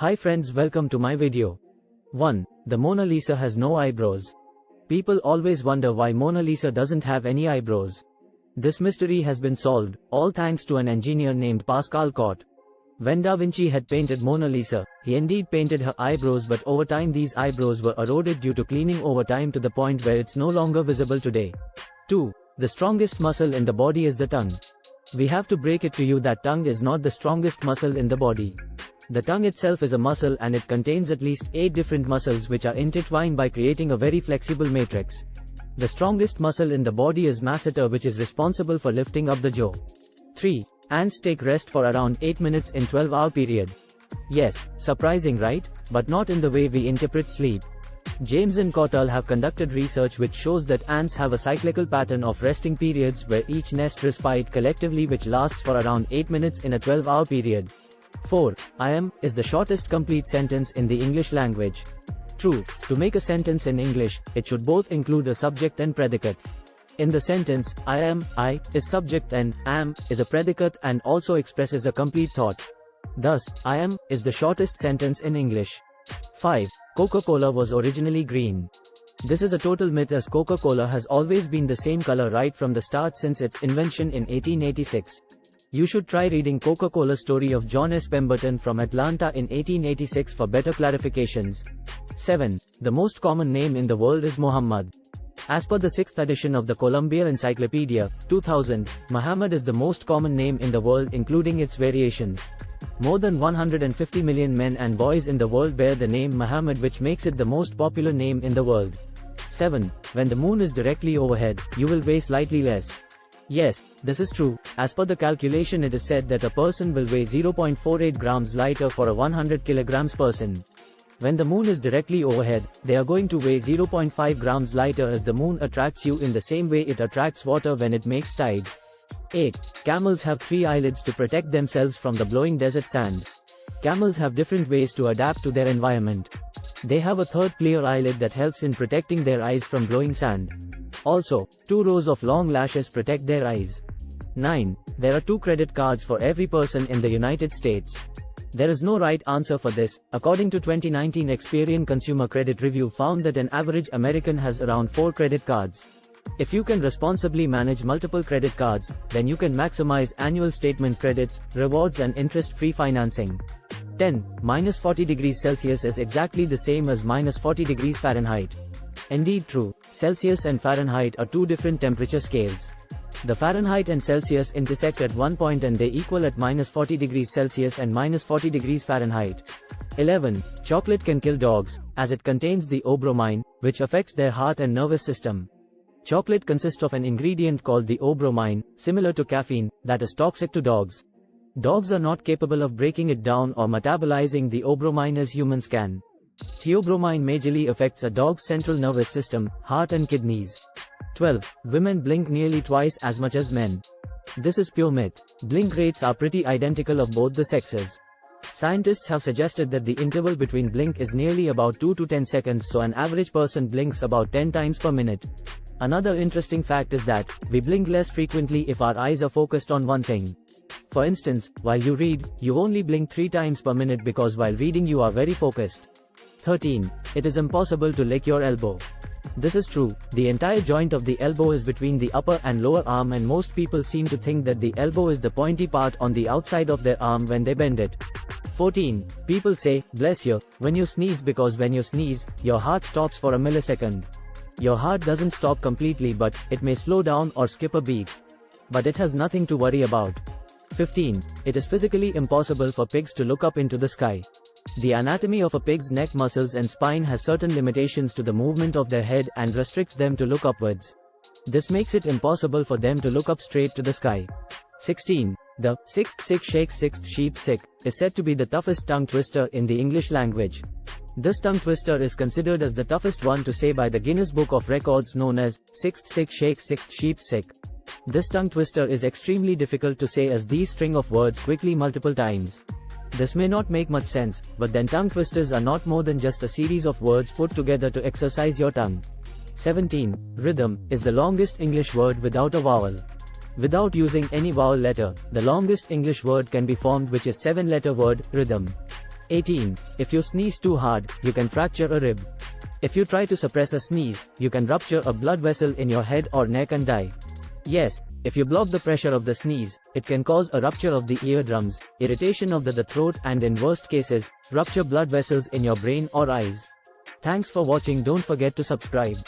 Hi friends, welcome to my video. 1. The Mona Lisa has no eyebrows. People always wonder why Mona Lisa doesn't have any eyebrows. This mystery has been solved, all thanks to an engineer named Pascal Cort. When Da Vinci had painted Mona Lisa, he indeed painted her eyebrows, but over time these eyebrows were eroded due to cleaning over time to the point where it's no longer visible today. 2. The strongest muscle in the body is the tongue. We have to break it to you that tongue is not the strongest muscle in the body. The tongue itself is a muscle and it contains at least 8 different muscles which are intertwined by creating a very flexible matrix. The strongest muscle in the body is masseter, which is responsible for lifting up the jaw. 3. Ants take rest for around 8 minutes in 12-hour period. Yes, surprising right? But not in the way we interpret sleep. James and Cottle have conducted research which shows that ants have a cyclical pattern of resting periods where each nest respite collectively, which lasts for around 8 minutes in a 12-hour period. 4. I am is the shortest complete sentence in the English language. True, to make a sentence in English, it should both include a subject and predicate. In the sentence, I is subject and am is a predicate and also expresses a complete thought. Thus, I am is the shortest sentence in English. 5. Coca-Cola was originally green. This is a total myth, as Coca-Cola has always been the same color right from the start since its invention in 1886. You should try reading Coca-Cola Story of John S. Pemberton from Atlanta in 1886 for better clarifications. 7. The most common name in the world is Muhammad. As per the 6th edition of the Columbia Encyclopedia, 2000, Muhammad is the most common name in the world including its variations. More than 150 million men and boys in the world bear the name Muhammad, which makes it the most popular name in the world. 7. When the moon is directly overhead, you will weigh slightly less. Yes, this is true. As per the calculation, it is said that a person will weigh 0.48 grams lighter for a 100 kilograms person. When the moon is directly overhead, they are going to weigh 0.5 grams lighter, as the moon attracts you in the same way it attracts water when it makes tides. 8. Camels have 3 eyelids to protect themselves from the blowing desert sand. Camels have different ways to adapt to their environment. They have a third clear eyelid that helps in protecting their eyes from blowing sand. Also, 2 rows of long lashes protect their eyes. 9. There are 2 credit cards for every person in the United States. There is no right answer for this. According to 2019 Experian Consumer Credit Review found that an average American has around 4 credit cards. If you can responsibly manage multiple credit cards, then you can maximize annual statement credits, rewards and interest-free financing. 10. Minus 40 degrees Celsius is exactly the same as minus 40 degrees Fahrenheit. Indeed true, Celsius and Fahrenheit are 2 different temperature scales. The Fahrenheit and Celsius intersect at one point and they equal at minus 40 degrees Celsius and minus 40 degrees Fahrenheit. 11. Chocolate can kill dogs, as it contains the O-bromine, which affects their heart and nervous system. Chocolate consists of an ingredient called the O-bromine, similar to caffeine, that is toxic to dogs. Dogs are not capable of breaking it down or metabolizing the O-bromine as humans can. Theobromine majorly affects a dog's central nervous system, heart and kidneys. 12. Women blink nearly twice as much as men. This is pure myth. Blink rates are pretty identical of both the sexes. Scientists have suggested that the interval between blink is nearly about 2 to 10 seconds, so an average person blinks about 10 times per minute. Another interesting fact is that we blink less frequently if our eyes are focused on one thing. For instance, while you read, you only blink 3 times per minute because while reading you are very focused. 13. It is impossible to lick your elbow. This is true. The entire joint of the elbow is between the upper and lower arm, and most people seem to think that the elbow is the pointy part on the outside of their arm when they bend it. 14. People say, bless you, when you sneeze, because when you sneeze, your heart stops for a millisecond. Your heart doesn't stop completely, but it may slow down or skip a beat. But it has nothing to worry about. 15. It is physically impossible for pigs to look up into the sky. The anatomy of a pig's neck muscles and spine has certain limitations to the movement of their head and restricts them to look upwards. This makes it impossible for them to look up straight to the sky. 16. The sixth sick shake sixth sheep sick is said to be the toughest tongue twister in the English language. This tongue twister is considered as the toughest one to say by the Guinness Book of Records, known as sixth sick shake sixth sheep sick. This tongue twister is extremely difficult to say, as these string of words quickly multiple times. This may not make much sense, but then tongue twisters are not more than just a series of words put together to exercise your tongue. 17. Rhythm is the longest English word without a vowel. Without using any vowel letter, the longest English word can be formed, which is 7-letter word, rhythm. 18. If you sneeze too hard, you can fracture a rib. If you try to suppress a sneeze, you can rupture a blood vessel in your head or neck and die. Yes, if you block the pressure of the sneeze, it can cause a rupture of the eardrums, irritation of the throat, and in worst cases, rupture blood vessels in your brain or eyes. Thanks for watching. Don't forget to subscribe.